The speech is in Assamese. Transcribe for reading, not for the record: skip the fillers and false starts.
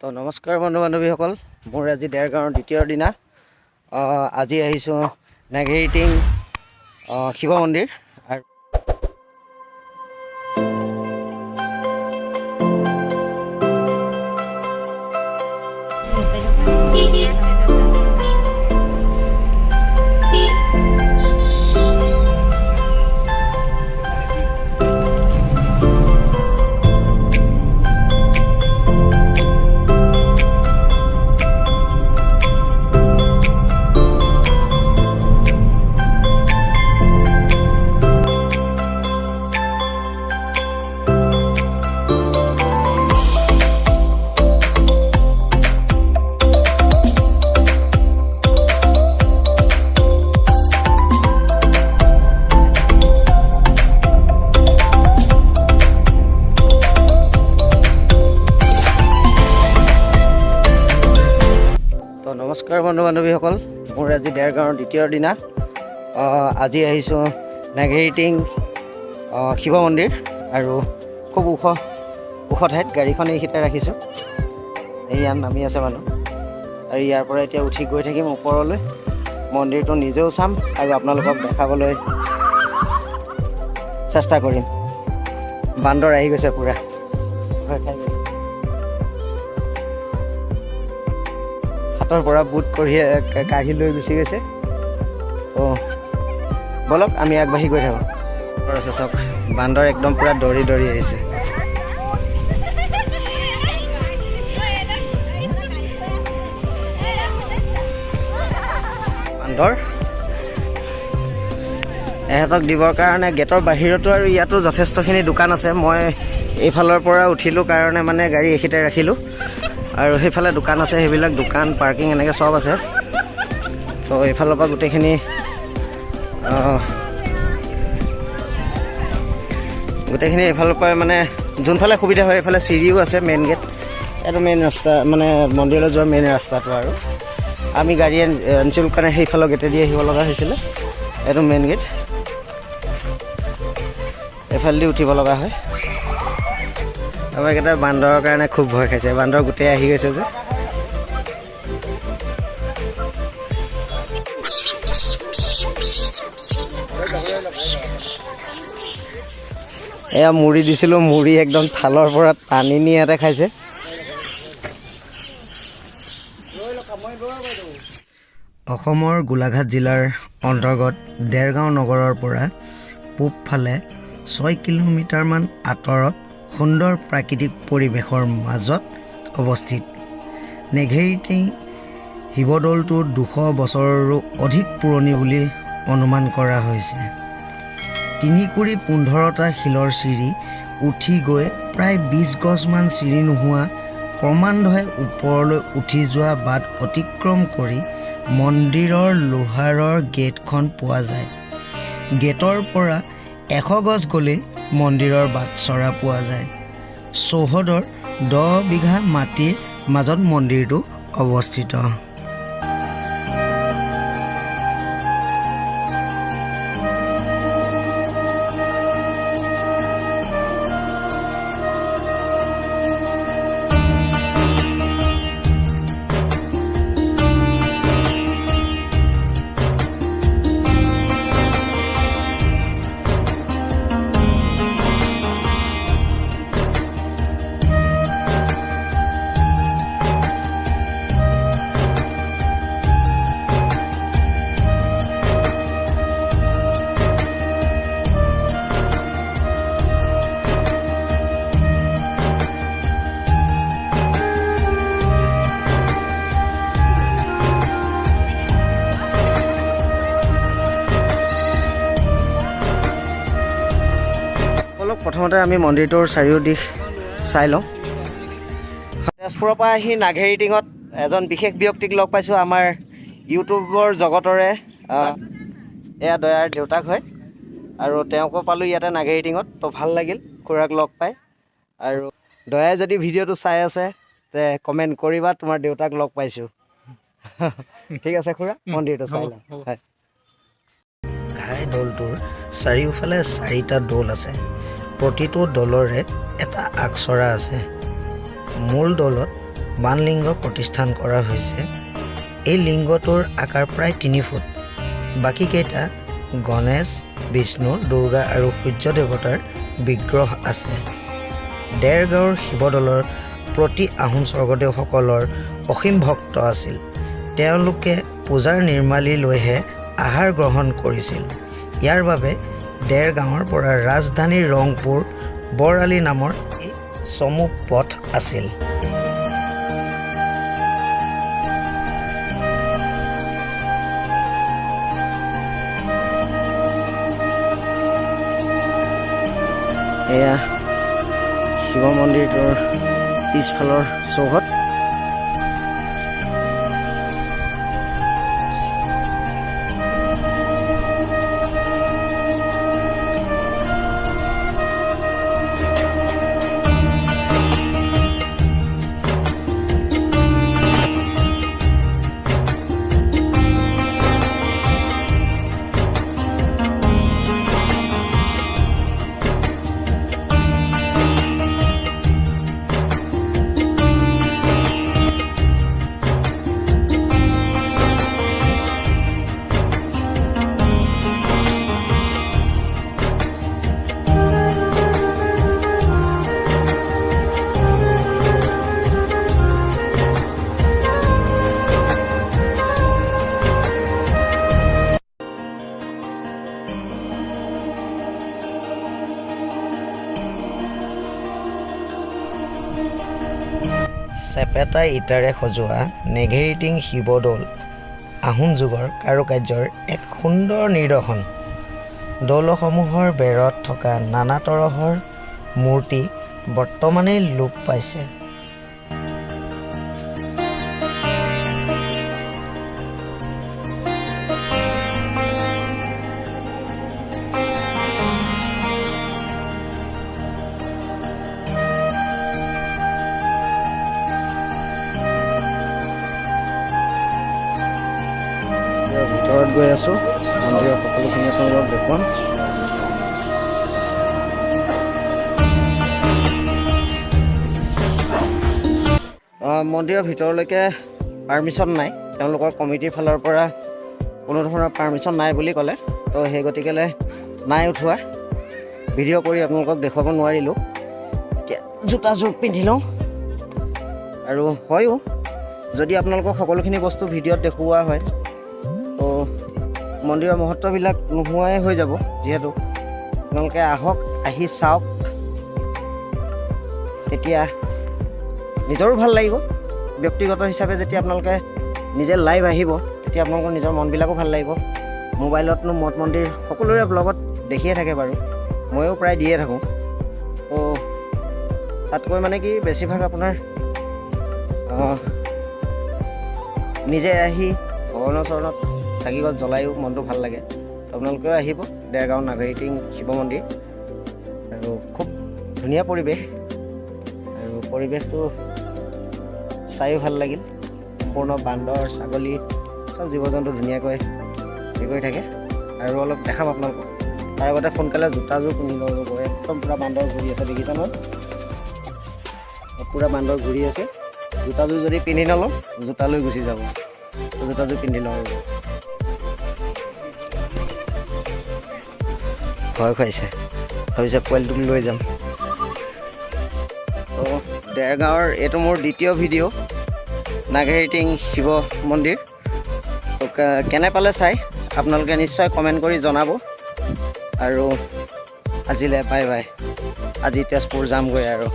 তো নমস্কাৰ বন্ধু বান্ধৱীসকল, মোৰ আজি দেৰগাঁৱৰ দ্বিতীয় দিনা। আজি আহিছোঁ নেঘেৰিটিং শিৱ মন্দিৰ। আৰু নমস্কাৰ বন্ধু বান্ধৱীসকল, মোৰ আজি দেৰগাঁৱৰ দ্বিতীয় দিনা। আজি আহিছোঁ নেঘেৰিটিং শিৱ মন্দিৰ। আৰু খুব ওখ ঠাইত গাড়ীখন এইখিনিতে ৰাখিছোঁ। ইয়াত নামি আছে মানুহ, আৰু ইয়াৰ পৰা এতিয়া উঠি গৈ থাকিম ওপৰলৈ। মন্দিৰটো নিজেও চাম আৰু আপোনালোকক দেখাবলৈ চেষ্টা কৰিম। বান্দৰ আহি গৈছে পূৰা, ভয় খাই গৈছে। হাতৰ পৰা বুট কঢ়িয়াই কাঢ়ি লৈ গুচি গৈছে। বলক আমি আগবাঢ়ি গৈ থাকোঁ। আছে চাওক, বান্দৰ একদম পূৰা দৌৰি দৌৰি আহিছে। বান্দৰ এহঁতক দিবৰ কাৰণে গেটৰ বাহিৰতো আৰু ইয়াতো যথেষ্টখিনি দোকান আছে। মই এইফালৰ পৰা উঠিলোঁ কাৰণে মানে গাড়ী এইখিনিতে ৰাখিলোঁ, আৰু সেইফালে দোকান আছে, সেইবিলাক দোকান পাৰ্কিং এনেকৈ চব আছে। তো এইফালৰ পৰা গোটেইখিনি এইফালৰ পৰা মানে যোনফালে সুবিধা হয় এইফালে চিৰিও আছে। মেইন গেট, এইটো মেইন ৰাস্তা, মানে মন্দিৰলৈ যোৱা মেইন ৰাস্তাটো। আৰু আমি গাড়ী আনিছিলোঁ কাৰণে সেইফালৰ গেটেদি আহিব লগা হৈছিলে। এইটো মেইন গেট, এইফালেদি উঠিব লগা হয়। আমাৰ এইকেইটা বান্দৰৰ কাৰণে খুব ভয় খাইছে। বান্দৰ গোটেই আহি গৈছে যে। এয়া মুড়ি দিছিলোঁ, মুড়ি একদম থালৰ পৰা টানি নি ইয়াতে খাইছে। অসমৰ গোলাঘাট জিলাৰ অন্তৰ্গত দেৰগাঁও নগৰৰ পৰা পূবফালে 6 কিলোমিটাৰমান আঁতৰত সুন্দৰ প্ৰাকৃতিক পৰিৱেশৰ মাজত অৱস্থিত নেঘেৰিটিং শিৱদৌলটো 200 বছৰৰো অধিক পুৰণি বুলি অনুমান কৰা হৈছে। 3 কুৰি 15টা শিলৰ চিৰি উঠি গৈ প্ৰায় 20 গজমান চিৰি নোহোৱা ক্ৰমান্বয়ে ওপৰলৈ উঠি যোৱা বাট অতিক্ৰম কৰি মন্দিৰৰ লোহাৰৰ গেটখন পোৱা যায়। গেটৰ পৰা 100 গজ গ'লেই মন্দিৰৰ বাটচৰা পোৱা যায়। চৌহদৰ 10 বিঘা মাটিৰ মাজত মন্দিৰটো অৱস্থিত। প্ৰথমতে আমি মন্দিৰটোৰ চাৰিওদিশ চাই লওঁ। তেজপুৰৰ পৰা আহি নেঘেৰিটিঙত এজন বিশেষ ব্যক্তিক লগ পাইছোঁ। আমাৰ ইউটিউবৰ জগতৰে এয়া দয়াৰ দেউতাক হয়, আৰু তেওঁকো পালোঁ ইয়াতে নেঘেৰিটিঙত। তো ভাল লাগিল খুৰাক লগ পাই। আৰু দয়াই যদি ভিডিঅ'টো চাই আছে তে কমেণ্ট কৰিবা, তোমাৰ দেউতাক লগ পাইছোঁ। ঠিক আছে খুৰা, মন্দিৰটো চাই লওঁ। হয়, ঘাই দৌলটোৰ চাৰিওফালে 4টা দৌল আছে। প্ৰতিটো দলৰে এটা আগচৰা আছে। মূল দলত বানলিংগ প্ৰতিষ্ঠান কৰা হৈছে। এই লিংগটোৰ আকাৰ প্ৰায় 3 ফুট। বাকীকেইটা গণেশ, বিষ্ণু, দুৰ্গা আৰু সূৰ্য দেৱতাৰ বিগ্ৰহ আছে। দেৰগাঁৱৰ শিৱদৌলৰ প্ৰতি আহোম স্বৰ্গদেউসকলৰ অসীম ভক্ত আছিল। তেওঁলোকে পূজাৰ নিৰ্মালী লৈহে আহাৰ গ্ৰহণ কৰিছিল। ইয়াৰ বাবে দেৰগাঁৱৰ পৰা ৰাজধানী ৰংপুৰ বৰালি নামৰ চমু পথ আছিল। এয়া শিৱ মন্দিৰটোৰ পিছফালৰ চৌহদ। চেপেটা ইটাৰে সজোৱা নেঘেৰিটিং শিৱদৌল আহোম যুগৰ কাৰুকাৰ্যৰ এক সুন্দৰ নিদৰ্শন। দৌলসমূহৰ বেৰত থকা নানা তৰহৰ মূৰ্তি বৰ্তমানেই লোপ পাইছে। ভিতৰত গৈ আছোঁ, মন্দিৰৰ সকলোখিনি আপোনালোকক দেখুৱাম। মন্দিৰৰ ভিতৰলৈকে পাৰ্মিশ্যন নাই, তেওঁলোকৰ কমিটিৰ ফালৰ পৰা কোনো ধৰণৰ পাৰ্মিশ্যন নাই বুলি ক'লে। তো সেই গতিকেলৈ নাই উঠোৱা, ভিডিঅ' কৰি আপোনালোকক দেখুৱাব নোৱাৰিলোঁ। এতিয়া জোতাযোৰ পিন্ধি লওঁ। আৰু হয়ো, যদি আপোনালোকক সকলোখিনি বস্তু ভিডিঅ'ত দেখুওৱা হয় তো মন্দিৰৰ মহত্ববিলাক নোহোৱাই হৈ যাব। যিহেতু আপোনালোকে আহক, আহি চাওক, তেতিয়া নিজৰো ভাল লাগিব। ব্যক্তিগত হিচাপে যেতিয়া আপোনালোকে নিজে লাইভ আহিব, তেতিয়া আপোনালোকৰ নিজৰ মনবিলাকো ভাল লাগিব। মোবাইলতনো মঠ মন্দিৰ সকলোৰে ব্লগত দেখিয়ে থাকে বাৰু, ময়ো প্ৰায় দিয়ে থাকোঁ। তো তাতকৈ মানে কি বেছিভাগ আপোনাৰ নিজে আহি ভগৱানৰ চৰণত চাকিগছ জ্বলায়ো মনটো ভাল লাগে। আপোনালোকেও আহিব দেৰগাঁও নেঘেৰিটিং শিৱ মন্দিৰ। আৰু খুব ধুনীয়া পৰিৱেশ, আৰু পৰিৱেশটো চায়ো ভাল লাগিল। সম্পূৰ্ণ বান্দৰ, ছাগলী, চব জীৱ জন্তু ধুনীয়াকৈ হেৰি কৰি থাকে। আৰু অলপ দেখাম আপোনালোকক। তাৰ আগতে সোনকালে জোতাযোৰ পিন্ধি লওঁ। একদম পূৰা বান্দৰ ঘূৰি আছে, দেখিছে নহয়? পূৰা বান্দৰ ঘূৰি আছে। জোতাযোৰ যদি পিন্ধি নলওঁ, জোতা লৈ গুচি যাব। জোতাযোৰ পিন্ধি লওঁ। ভয় খুৱাইছে, ভাবিছে পোৱালিটোক লৈ যাম। তো দেৰগাঁৱৰ এইটো মোৰ দ্বিতীয় ভিডিঅ' নেঘেৰিটিং শিৱ মন্দিৰ। তো কেনে পালে চাই আপোনালোকে নিশ্চয় কমেণ্ট কৰি জনাব। আৰু আজিলৈ বাই বাই। আজি তেজপুৰ যামগৈ আৰু।